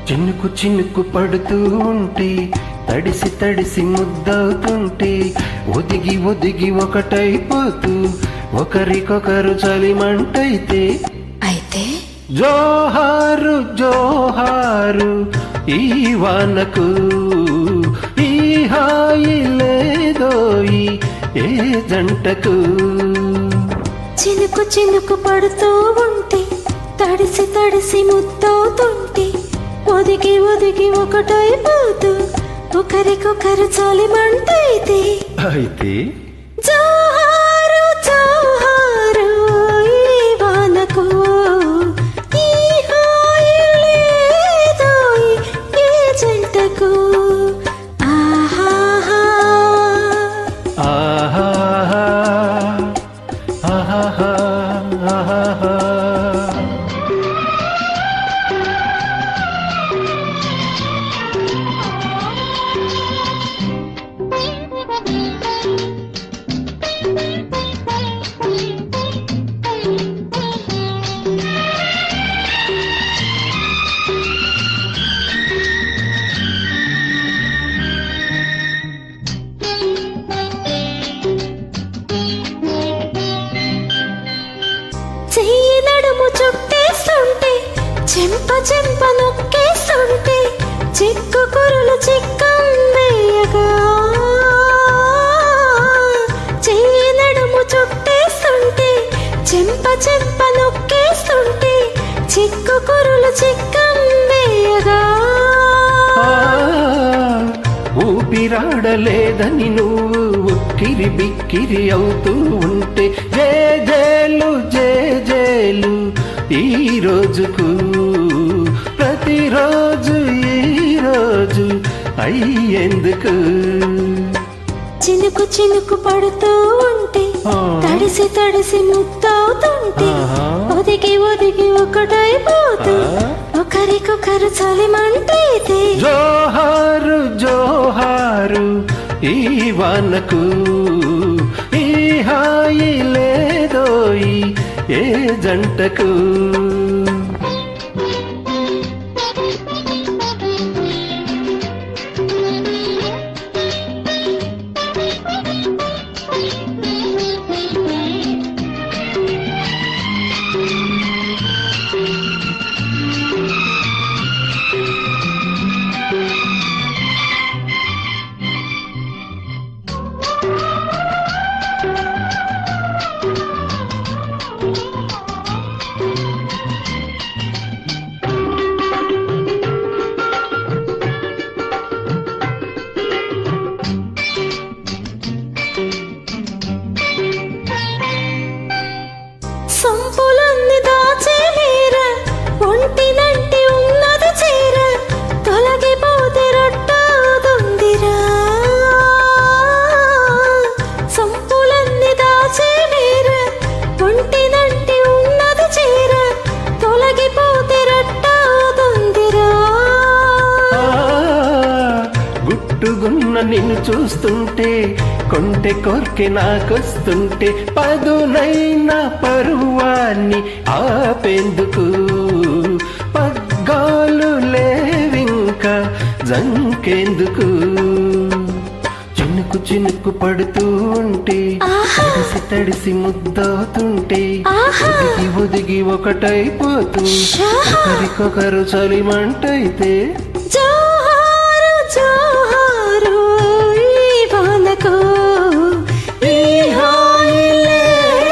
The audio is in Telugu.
చినుకు చినుకు పడుతూ ఉంటే తడిసి తడిసి ముద్దవుతుంటే ఒదిగి ఒదిగి ఒకటైపోతూ ఒకరికొకరు చలిమంటైతే అయితే జోహారు జోహారు ఈ వానకు ఈ హాయి లేదోయి ఏ జంటకు. చినుకు చినుకు పడుతూ ఉంటే తడిసి తడిసి ముద్దవుతుంటే ఒదిగి ఒదిగి ఒకటైపోతూ ఒకరికొకరు చలిమంటైతే అయితే జోహారు జోహారు ఈ వానకు ఈ హాయి లేదోయ్ ఏ జంటకు. ఆహాహా ఆహాహా ఆహాహా ఆహాహా. చెయ్యి నడుము చుట్టేస్తుంటే చెంప చెంప నొక్కేస్తుంటే చిక్కు కురులు చిక్కం వేయగా. చెయ్యి నడుము చుట్టేస్తుంటే చెంప చెంప నొక్కేస్తుంటే చిక్కు కురులు చిక్కం వేయగా. ఊపిరాడలేదని నువ్వు ఉక్కిరి బిక్కిరి అవుతూ ఉంటే జేజేలు జేజేలు ఈ రోజుకు ప్రతిరోజు ఈ రోజు అయ్యేందుకు. చినుకు చినుకు పడుతూ ఉంటే తడిసి తడిసి ముద్దవుతుంటే ఒదిగి ఒదిగి ఒకటైపోతూ ఒకరికొకరు చలిమంటైతే జోహారు జోహారు ఈ వానకు ఈ హాయి లేదోయి ఏ జంటకు. సంపులన్నీ దాచే మీర ఒంటినంటి ఉన్నది చీర తొలగిపోతే రొట్టవుతుందిరా. సంపులన్నీ దాచే మీర ఒంటినంటి ఉన్నది చీర తొలగిపోతే రొట్టవుతుందిరా. గుట్టుగున్న నిన్ను చూస్తుంటే కొంటె కోర్కె నాకొస్తుంటే పదునైన పరువాన్ని ఆపేందుకు పగ్గాలు లేవింక జంకేందుకు. చినుకు చినుకు పడుతూ ఉంటే తడిసి తడిసి ముద్దవుతుంటే ఒదిగి ఒదిగి ఒకటైపోతూ ఒకరికొకరు చలిమంటైతే